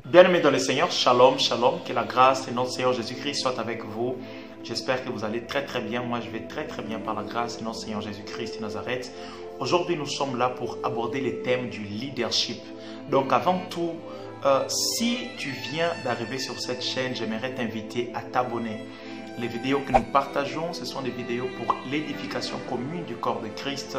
Bien-aimés dans le Seigneur, shalom, shalom, que la grâce de notre Seigneur Jésus-Christ soit avec vous. J'espère que vous allez très bien. Moi, je vais très bien par la grâce de notre Seigneur Jésus-Christ de Nazareth. Aujourd'hui, nous sommes là pour aborder les thèmes du leadership. Donc, avant tout, si tu viens d'arriver sur cette chaîne, j'aimerais t'inviter à t'abonner. Les vidéos que nous partageons, ce sont des vidéos pour l'édification commune du corps de Christ.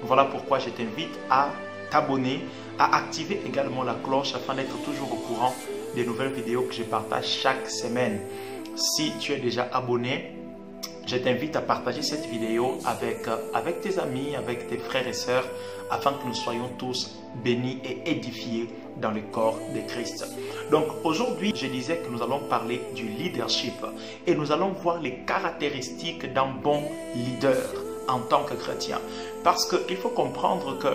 Voilà pourquoi je t'invite à t'abonner, à activer également la cloche afin d'être toujours au courant des nouvelles vidéos que je partage chaque semaine. Si tu es déjà abonné, je t'invite à partager cette vidéo avec tes amis, avec tes frères et sœurs, afin que nous soyons tous bénis et édifiés dans le corps de Christ. Donc aujourd'hui, je disais que nous allons parler du leadership et nous allons voir les caractéristiques d'un bon leader en tant que chrétien. Parce qu'il faut comprendre que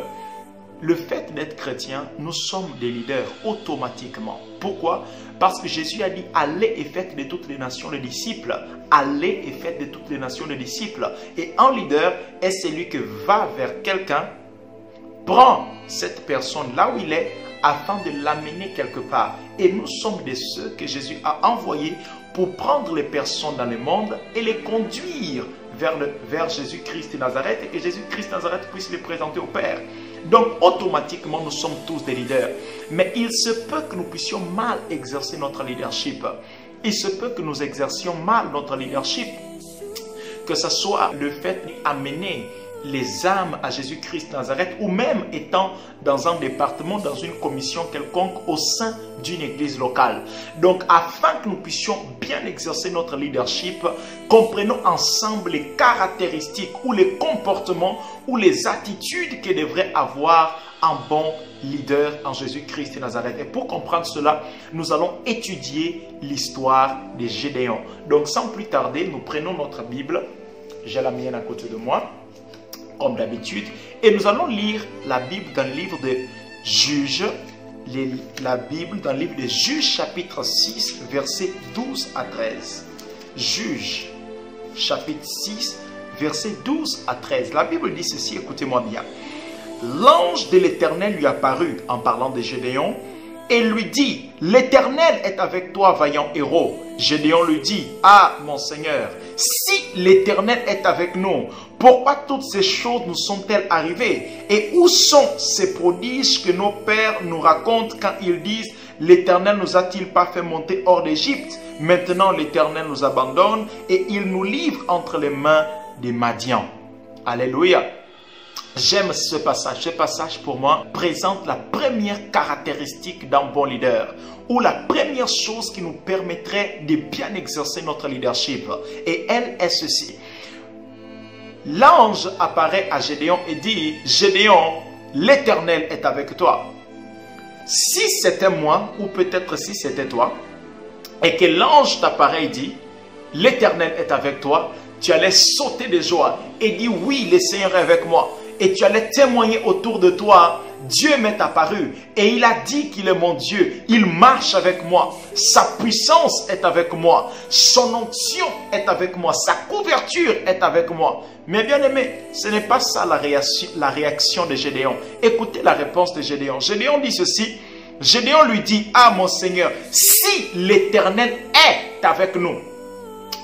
le fait d'être chrétien, nous sommes des leaders automatiquement. Pourquoi? Parce que Jésus a dit « Allez et faites de toutes les nations les disciples ». Allez et faites de toutes les nations les disciples. Et un leader est celui qui va vers quelqu'un, prend cette personne là où il est, afin de l'amener quelque part. Et nous sommes de ceux que Jésus a envoyés pour prendre les personnes dans le monde et les conduire vers Jésus-Christ de Nazareth, et que Jésus-Christ de Nazareth puisse les présenter au Père. Donc automatiquement nous sommes tous des leaders. Mais il se peut que nous puissions mal exercer notre leadership. Il se peut que nous exercions mal notre leadership. Que ce soit le fait d'amener les âmes à Jésus-Christ de Nazareth, ou même étant dans un département, dans une commission quelconque au sein d'une église locale. Donc afin que nous puissions bien exercer notre leadership, comprenons ensemble les caractéristiques ou les comportements ou les attitudes que devrait avoir un bon leader en Jésus-Christ de Nazareth. Et pour comprendre cela, nous allons étudier l'histoire de Gédéon. Donc sans plus tarder, nous prenons notre Bible. J'ai la mienne à côté de moi, comme d'habitude, et nous allons lire la Bible dans le livre de Juges, la Bible dans le livre de Juges chapitre 6, versets 12 à 13. Juges chapitre 6, versets 12 à 13. La Bible dit ceci, écoutez-moi bien. L'ange de l'Éternel lui apparut en parlant de Gédéon et lui dit, l'Éternel est avec toi, vaillant héros. Gédéon lui dit, ah mon Seigneur, si l'Éternel est avec nous, pourquoi toutes ces choses nous sont-elles arrivées? Et où sont ces prodiges que nos pères nous racontent quand ils disent, l'Éternel nous a-t-il pas fait monter hors d'Égypte? Maintenant l'Éternel nous abandonne et il nous livre entre les mains des Madians. Alléluia. J'aime ce passage. Ce passage pour moi présente la première caractéristique d'un bon leader, ou la première chose qui nous permettrait de bien exercer notre leadership. Et elle est ceci. L'ange apparaît à Gédéon et dit, Gédéon, l'Éternel est avec toi. Si c'était moi, ou peut-être si c'était toi, et que l'ange t'apparaît et dit, l'Éternel est avec toi, tu allais sauter de joie et dire, oui, le Seigneur est avec moi. Et tu allais témoigner autour de toi, Dieu m'est apparu et il a dit qu'il est mon Dieu. Il marche avec moi. Sa puissance est avec moi. Son onction est avec moi. Sa couverture est avec moi. Mais bien aimé, ce n'est pas ça la réaction de Gédéon. Écoutez la réponse de Gédéon. Gédéon dit ceci. Gédéon lui dit, ah mon Seigneur, si l'Éternel est avec nous.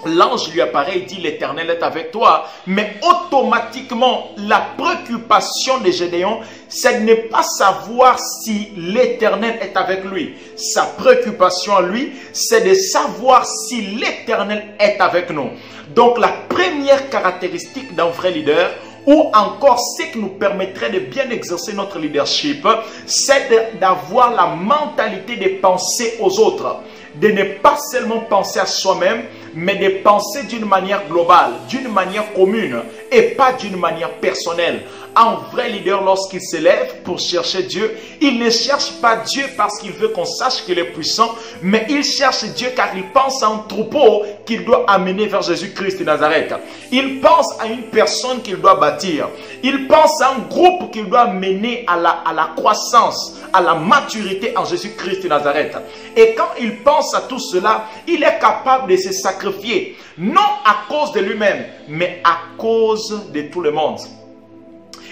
L'ange lui apparaît et dit, l'Éternel est avec toi. Mais automatiquement, la préoccupation de Gédéon, ce n'est pas savoir si l'Éternel est avec lui. Sa préoccupation à lui, c'est de savoir si l'Éternel est avec nous. Donc la première caractéristique d'un vrai leader, ou encore ce qui nous permettrait de bien exercer notre leadership, c'est d'avoir la mentalité de penser aux autres. De ne pas seulement penser à soi-même, mais de penser d'une manière globale, d'une manière commune. et pas d'une manière personnelle. Un vrai leader, lorsqu'il s'élève pour chercher Dieu, il ne cherche pas Dieu parce qu'il veut qu'on sache qu'il est puissant, mais il cherche Dieu car il pense à un troupeau qu'il doit amener vers Jésus-Christ de Nazareth. Il pense à une personne qu'il doit bâtir. Il pense à un groupe qu'il doit mener à la croissance, à la maturité en Jésus-Christ de Nazareth. Et quand il pense à tout cela, il est capable de se sacrifier, non à cause de lui-même, mais à cause de tout le monde.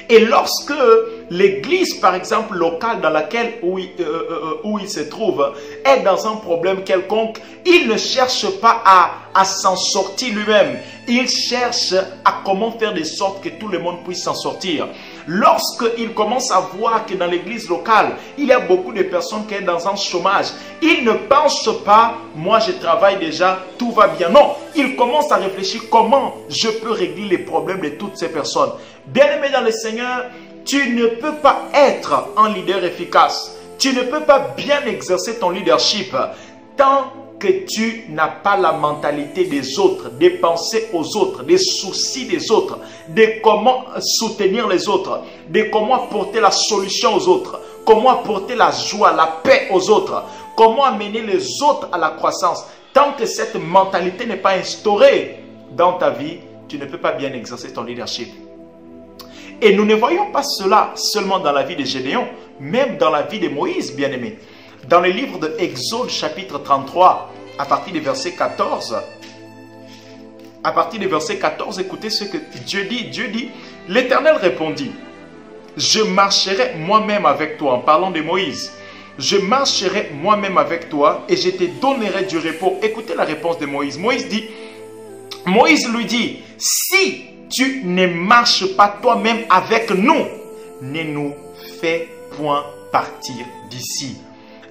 Et lorsque l'église, par exemple, locale dans laquelle où il se trouve, est dans un problème quelconque, il ne cherche pas à s'en sortir lui-même. Il cherche à comment faire de sorte que tout le monde puisse s'en sortir. Lorsqu'il commence à voir que dans l'église locale, il y a beaucoup de personnes qui sont dans un chômage, il ne pense pas, moi je travaille déjà, tout va bien. Non, il commence à réfléchir comment je peux régler les problèmes de toutes ces personnes. Bien-aimé dans le Seigneur, tu ne peux pas être un leader efficace. Tu ne peux pas bien exercer ton leadership tant que tu n'as pas la mentalité des autres, de penser aux autres, des soucis des autres, de comment soutenir les autres, de comment apporter la solution aux autres, comment apporter la joie, la paix aux autres, comment amener les autres à la croissance. Tant que cette mentalité n'est pas instaurée dans ta vie, tu ne peux pas bien exercer ton leadership. Et nous ne voyons pas cela seulement dans la vie de Gédéon, même dans la vie de Moïse, bien-aimé. Dans le livre de Exode, chapitre 33, à partir du verset 14, écoutez ce que Dieu dit. Dieu dit, l'Éternel répondit, je marcherai moi-même avec toi, en parlant de Moïse. Je marcherai moi-même avec toi et je te donnerai du repos. Écoutez la réponse de Moïse. Moïse lui dit, si tu ne marches pas toi-même avec nous, ne nous fais point partir d'ici.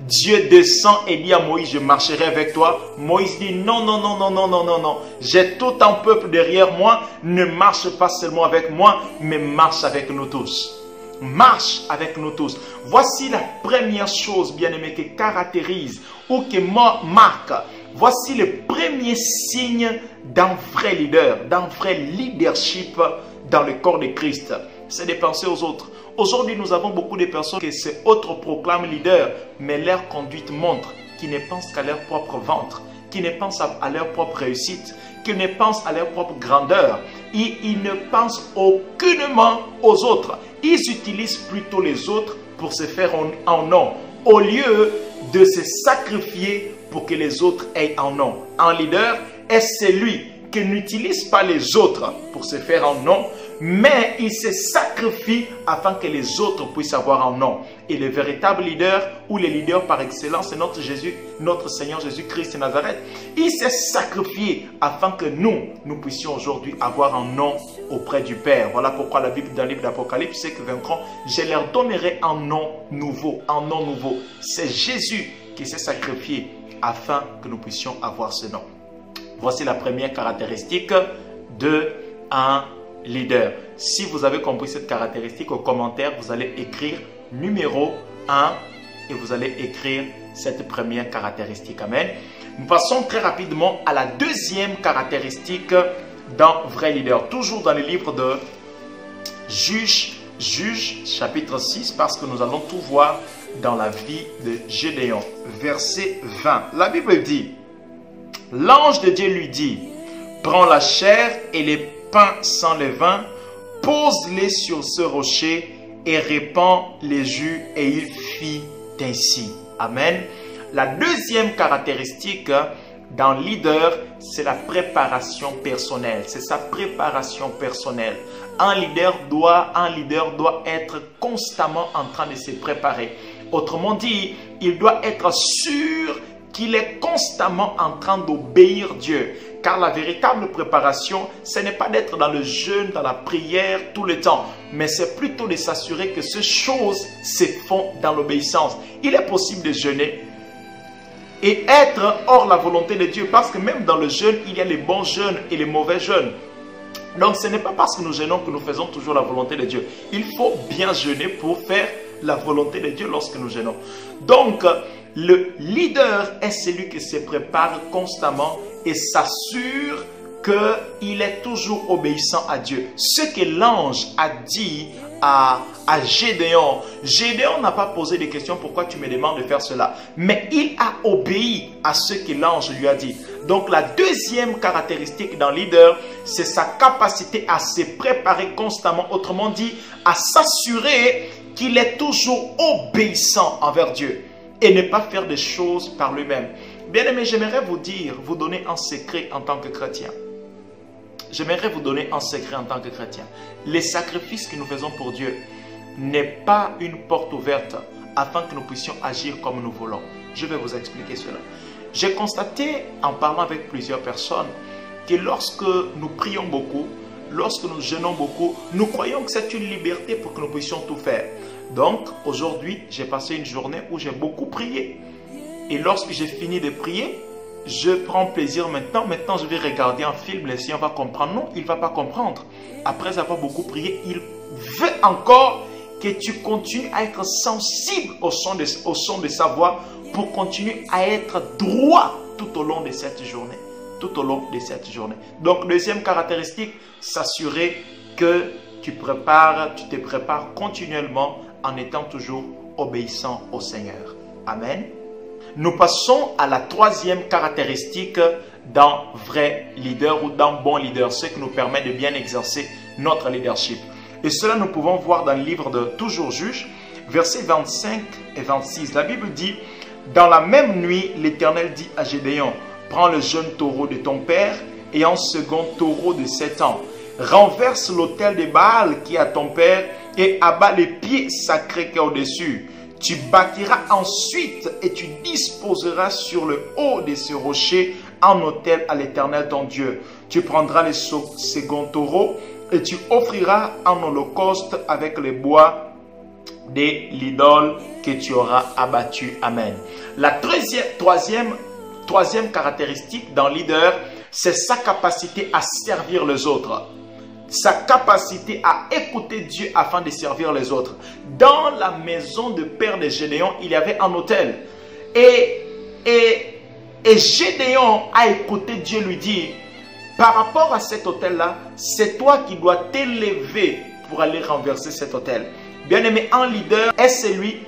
Dieu descend et dit à Moïse, je marcherai avec toi. Moïse dit, non, non, non, non, non, non, non, non. J'ai tout un peuple derrière moi. Ne marche pas seulement avec moi, mais marche avec nous tous. Marche avec nous tous. Voici la première chose, bien-aimé, qui caractérise ou qui marque. Voici le premier signe d'un vrai leader, d'un vrai leadership dans le corps de Christ. C'est de penser aux autres. Aujourd'hui, nous avons beaucoup de personnes qui se autoproclament leaders, mais leur conduite montre qu'ils ne pensent qu'à leur propre ventre, qu'ils ne pensent à leur propre réussite, qu'ils ne pensent à leur propre grandeur. Ils ne pensent aucunement aux autres. Ils utilisent plutôt les autres pour se faire un nom, au lieu de se sacrifier pour que les autres aient un nom. Un leader est celui qui n'utilise pas les autres pour se faire un nom, mais il se sacrifie afin que les autres puissent avoir un nom. Et le véritable leader, ou le leader par excellence, c'est notre Seigneur Jésus-Christ de Nazareth. Il s'est sacrifié afin que nous puissions aujourd'hui avoir un nom auprès du Père. Voilà pourquoi la Bible, dans le livre d'Apocalypse, c'est que vaincront, je leur donnerai un nom nouveau, un nom nouveau. C'est Jésus qui s'est sacrifié afin que nous puissions avoir ce nom. Voici la première caractéristique d'un leader. Si vous avez compris cette caractéristique, au commentaire, vous allez écrire numéro 1 et vous allez écrire cette première caractéristique. Amen. Nous passons très rapidement à la deuxième caractéristique d'un vrai leader. Toujours dans le livre de Juges, chapitre 6, parce que nous allons tout voir dans la vie de Gédéon. Verset 20. La Bible dit, l'ange de Dieu lui dit, prends la chair et les pains sans levain, pose-les sur ce rocher et répands les jus, et il fit ainsi. Amen. La deuxième caractéristique d'un leader, c'est la préparation personnelle. C'est sa préparation personnelle. Un leader doit être constamment en train de se préparer. Autrement dit, il doit être sûr qu'il est constamment en train d'obéir Dieu. Car la véritable préparation, ce n'est pas d'être dans le jeûne, dans la prière tout le temps, mais c'est plutôt de s'assurer que ces choses se font dans l'obéissance. Il est possible de jeûner et être hors la volonté de Dieu, parce que même dans le jeûne, il y a les bons jeûnes et les mauvais jeûnes. Donc ce n'est pas parce que nous jeûnons que nous faisons toujours la volonté de Dieu. Il faut bien jeûner pour faire la volonté de Dieu lorsque nous jeûnons. Donc le leader est celui qui se prépare constamment et s'assure qu'il est toujours obéissant à Dieu. Ce que l'ange a dit à Gédéon. Gédéon n'a pas posé de questions, pourquoi tu me demandes de faire cela? Mais il a obéi à ce que l'ange lui a dit. Donc la deuxième caractéristique d'un leader, c'est sa capacité à se préparer constamment. Autrement dit, à s'assurer qu'il est toujours obéissant envers Dieu et ne pas faire des choses par lui-même. Bien aimé, j'aimerais vous donner un secret en tant que chrétien. J'aimerais vous donner un secret en tant que chrétien. Les sacrifices que nous faisons pour Dieu n'est pas une porte ouverte afin que nous puissions agir comme nous voulons. Je vais vous expliquer cela. J'ai constaté en parlant avec plusieurs personnes que lorsque nous prions beaucoup, lorsque nous jeûnons beaucoup, nous croyons que c'est une liberté pour que nous puissions tout faire. Donc aujourd'hui, j'ai passé une journée où j'ai beaucoup prié. Et lorsque j'ai fini de prier, je prends plaisir maintenant. Maintenant, je vais regarder un film. Le Seigneur va comprendre. Non, il ne va pas comprendre. Après avoir beaucoup prié, il veut encore que tu continues à être sensible au son de sa voix pour continuer à être droit tout au long de cette journée. Tout au long de cette journée. Donc, deuxième caractéristique, s'assurer que tu te prépares continuellement en étant toujours obéissant au Seigneur. Amen. Nous passons à la troisième caractéristique d'un vrai leader ou d'un bon leader, ce qui nous permet de bien exercer notre leadership. Et cela, nous pouvons voir dans le livre de Toujours Juge, versets 25 et 26. La Bible dit, « Dans la même nuit, l'Éternel dit à Gédéon, prends le jeune taureau de ton père et un second taureau de 7 ans. Renverse l'autel de Baal qui est à ton père et abat les pieds sacrés qui est au-dessus. Tu bâtiras ensuite et tu disposeras sur le haut de ce rocher un autel à l'Éternel ton Dieu. Tu prendras le second taureau et tu offriras un holocauste avec les bois de l'idole que tu auras abattu. » Amen. La troisième caractéristique d'un leader, c'est sa capacité à servir les autres. Sa capacité à écouter Dieu afin de servir les autres. Dans la maison de père de Gédéon, il y avait un autel. Et Gédéon a écouté Dieu lui dire, par rapport à cet autel-là, c'est toi qui dois t'élever pour aller renverser cet autel. Bien-aimé, un leader est celui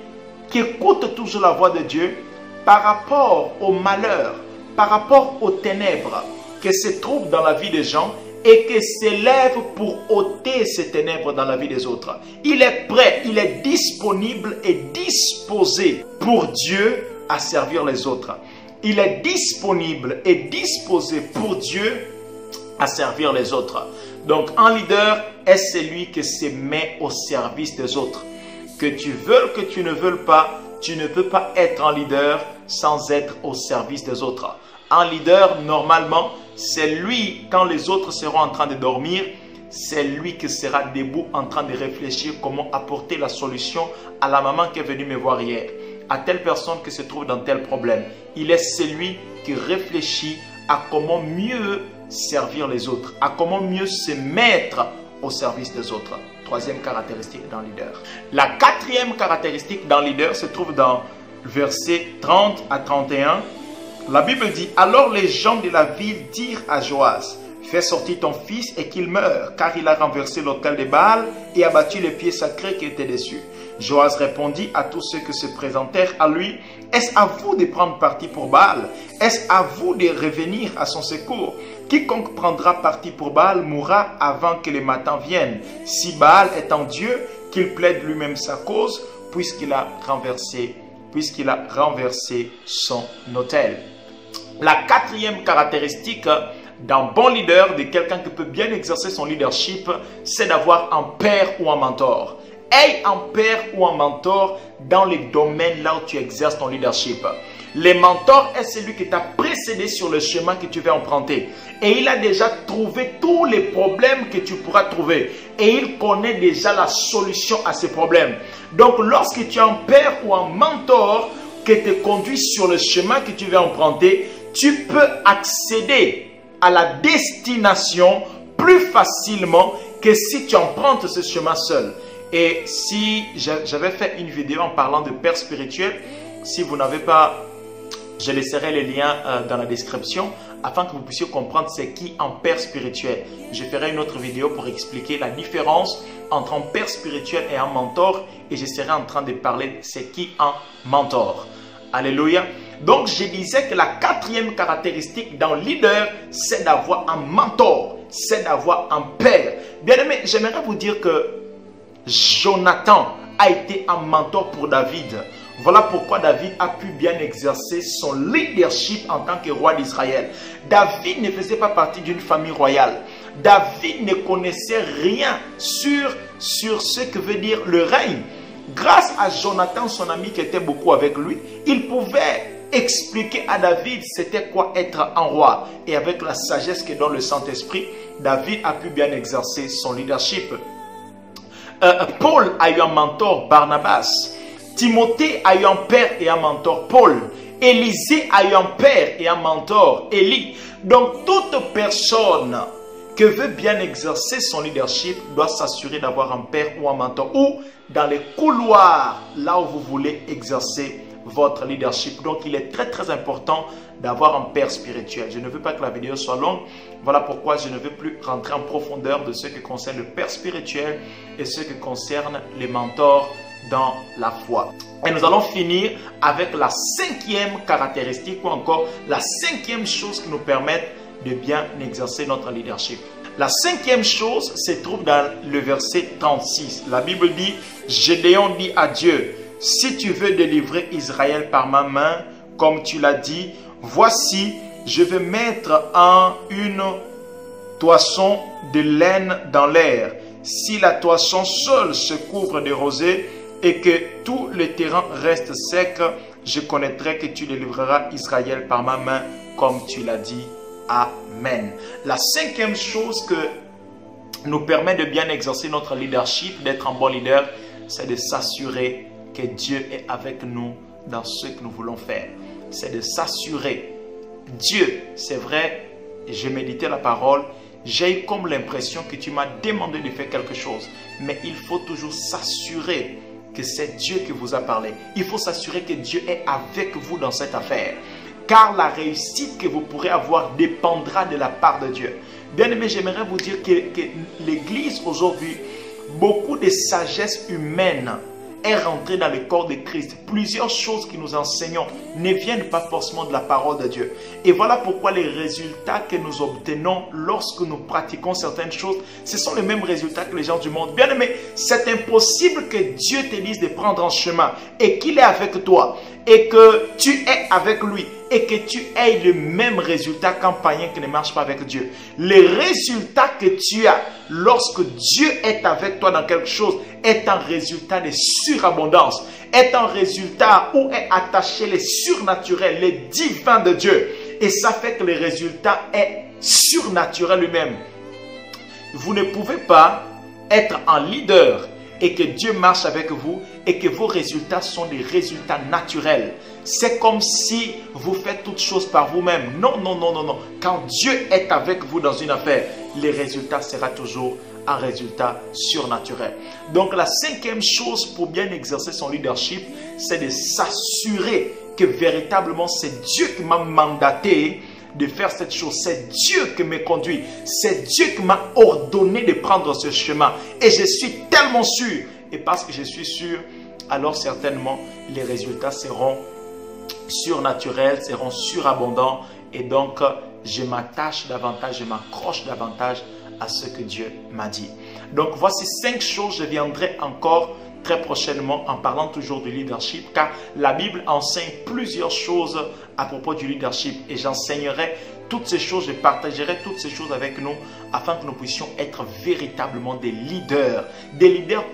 qui écoute toujours la voix de Dieu par rapport au malheur, par rapport aux ténèbres qui se trouvent dans la vie des gens et qui s'élève pour ôter ces ténèbres dans la vie des autres. Il est prêt, il est disponible et disposé pour Dieu à servir les autres. Il est disponible et disposé pour Dieu à servir les autres. Donc un leader est celui qui se met au service des autres. Que tu veuilles, que tu ne veuilles pas, tu ne peux pas être un leader sans être au service des autres. Un leader, normalement, c'est lui, quand les autres seront en train de dormir, c'est lui qui sera debout en train de réfléchir comment apporter la solution à la maman qui est venue me voir hier, à telle personne qui se trouve dans tel problème. Il est celui qui réfléchit à comment mieux servir les autres, à comment mieux se mettre au service des autres. Troisième caractéristique d'un leader. La quatrième caractéristique d'un leader se trouve dans versets 30 à 31. La Bible dit, alors les gens de la ville dirent à Joas, fais sortir ton fils et qu'il meure, car il a renversé l'autel de Baal et abattu les pieds sacrés qui étaient dessus. Joas répondit à tous ceux qui se présentèrent à lui, est-ce à vous de prendre parti pour Baal? Est-ce à vous de revenir à son secours? Quiconque prendra parti pour Baal mourra avant que le matin vienne. Si Baal est un Dieu, qu'il plaide lui-même sa cause, puisqu'il a renversé son autel. La quatrième caractéristique d'un bon leader, de quelqu'un qui peut bien exercer son leadership, c'est d'avoir un père ou un mentor. Aie un père ou un mentor dans les domaines là où tu exerces ton leadership. Le mentor est celui qui t'a précédé sur le chemin que tu vas emprunter. Et il a déjà trouvé tous les problèmes que tu pourras trouver. Et il connaît déjà la solution à ces problèmes. Donc lorsque tu as un père ou un mentor qui te conduit sur le chemin que tu vas emprunter, tu peux accéder à la destination plus facilement que si tu empruntes ce chemin seul. Et si j'avais fait une vidéo en parlant de père spirituel, si vous n'avez pas Je laisserai les liens dans la description afin que vous puissiez comprendre c'est qui un père spirituel. Je ferai une autre vidéo pour expliquer la différence entre un père spirituel et un mentor et je serai en train de parler de c'est qui un mentor. Alléluia. Donc je disais que la quatrième caractéristique d'un leader, c'est d'avoir un mentor, c'est d'avoir un père. Bien aimé, j'aimerais vous dire que Jonathan a été un mentor pour David. Voilà pourquoi David a pu bien exercer son leadership en tant que roi d'Israël. David ne faisait pas partie d'une famille royale. David ne connaissait rien sur ce que veut dire le règne. Grâce à Jonathan, son ami qui était beaucoup avec lui, il pouvait expliquer à David c'était quoi être un roi. Et avec la sagesse que donne le Saint-Esprit, David a pu bien exercer son leadership. Paul a eu un mentor, Barnabas. Timothée a eu un père et un mentor, Paul. Élisée a eu un père et un mentor, Élie. Donc toute personne qui veut bien exercer son leadership doit s'assurer d'avoir un père ou un mentor, ou dans les couloirs, là où vous voulez exercer votre leadership. Donc il est très très important d'avoir un père spirituel. Je ne veux pas que la vidéo soit longue. Voilà pourquoi je ne veux plus rentrer en profondeur de ce qui concerne le père spirituel et ce qui concerne les mentors dans la foi. Et nous allons finir avec la cinquième caractéristique ou encore la cinquième chose qui nous permet de bien exercer notre leadership. La cinquième chose se trouve dans le verset 36. La Bible dit, Gédéon dit à Dieu, si tu veux délivrer Israël par ma main, comme tu l'as dit, voici, je vais mettre une toison de laine dans l'air. Si la toison seule se couvre de rosée et que tout le terrain reste sec, je connaîtrai que tu délivreras Israël par ma main, comme tu l'as dit. Amen. La cinquième chose que nous permet de bien exercer notre leadership, d'être un bon leader, c'est de s'assurer que Dieu est avec nous dans ce que nous voulons faire. C'est de s'assurer. Dieu, c'est vrai, j'ai médité la parole, j'ai eu comme l'impression que tu m'as demandé de faire quelque chose. Mais il faut toujours s'assurer que c'est Dieu qui vous a parlé. Il faut s'assurer que Dieu est avec vous dans cette affaire. Car la réussite que vous pourrez avoir dépendra de la part de Dieu. Bien aimé, j'aimerais vous dire que l'Église aujourd'hui, beaucoup de sagesse humaine est rentrée dans le corps de Christ. Plusieurs choses que nous enseignons ne viennent pas forcément de la parole de Dieu. Et voilà pourquoi les résultats que nous obtenons lorsque nous pratiquons certaines choses, ce sont les mêmes résultats que les gens du monde. Bien aimé, c'est impossible que Dieu te dise de prendre un chemin et qu'il est avec toi et que tu es avec lui et que tu aies le même résultat qu'un païen qui ne marche pas avec Dieu. Les résultats que tu as lorsque Dieu est avec toi dans quelque chose est un résultat de surabondance, est un résultat où est attaché le surnaturel, le divin de Dieu. Et ça fait que le résultat est surnaturel lui-même. Vous ne pouvez pas être un leader et que Dieu marche avec vous et que vos résultats sont des résultats naturels. C'est comme si vous faites toutes choses par vous-même. Non, non, non, non, non. Quand Dieu est avec vous dans une affaire, les résultats seront toujours un résultat surnaturel. Donc la cinquième chose pour bien exercer son leadership, c'est de s'assurer que véritablement c'est Dieu qui m'a mandaté de faire cette chose. C'est Dieu qui me conduit. C'est Dieu qui m'a ordonné de prendre ce chemin. Et je suis tellement sûr. Et parce que je suis sûr, alors certainement les résultats seront surnaturels, seront surabondants. Et donc je m'attache davantage, je m'accroche davantage à ce que Dieu m'a dit. Donc voici 5 choses. Je viendrai encore très prochainement en parlant toujours du leadership, car la Bible enseigne plusieurs choses à propos du leadership et j'enseignerai toutes ces choses, je partagerai toutes ces choses avec nous afin que nous puissions être véritablement des leaders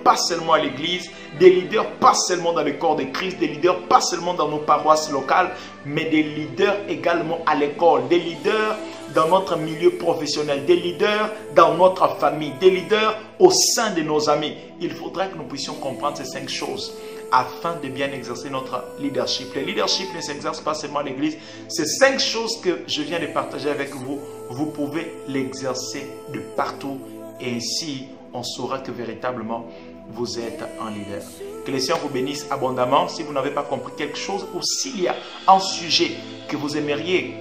pas seulement à l'église, des leaders pas seulement dans le corps de Christ, des leaders pas seulement dans nos paroisses locales, mais des leaders également à l'école, des leaders dans notre milieu professionnel, des leaders dans notre famille, des leaders au sein de nos amis. Il faudra que nous puissions comprendre ces 5 choses afin de bien exercer notre leadership. Le leadership ne s'exerce pas seulement à l'église. Ces 5 choses que je viens de partager avec vous, vous pouvez l'exercer de partout et ainsi on saura que véritablement vous êtes un leader. Que le Seigneur vous bénisse abondamment. Si vous n'avez pas compris quelque chose ou s'il y a un sujet que vous aimeriez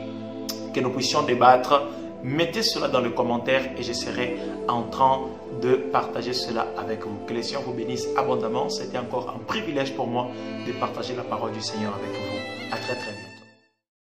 que nous puissions débattre, mettez cela dans les commentaires et je serai en train de partager cela avec vous. Que le Seigneur vous bénisse abondamment. C'était encore un privilège pour moi de partager la parole du Seigneur avec vous. À très très vite.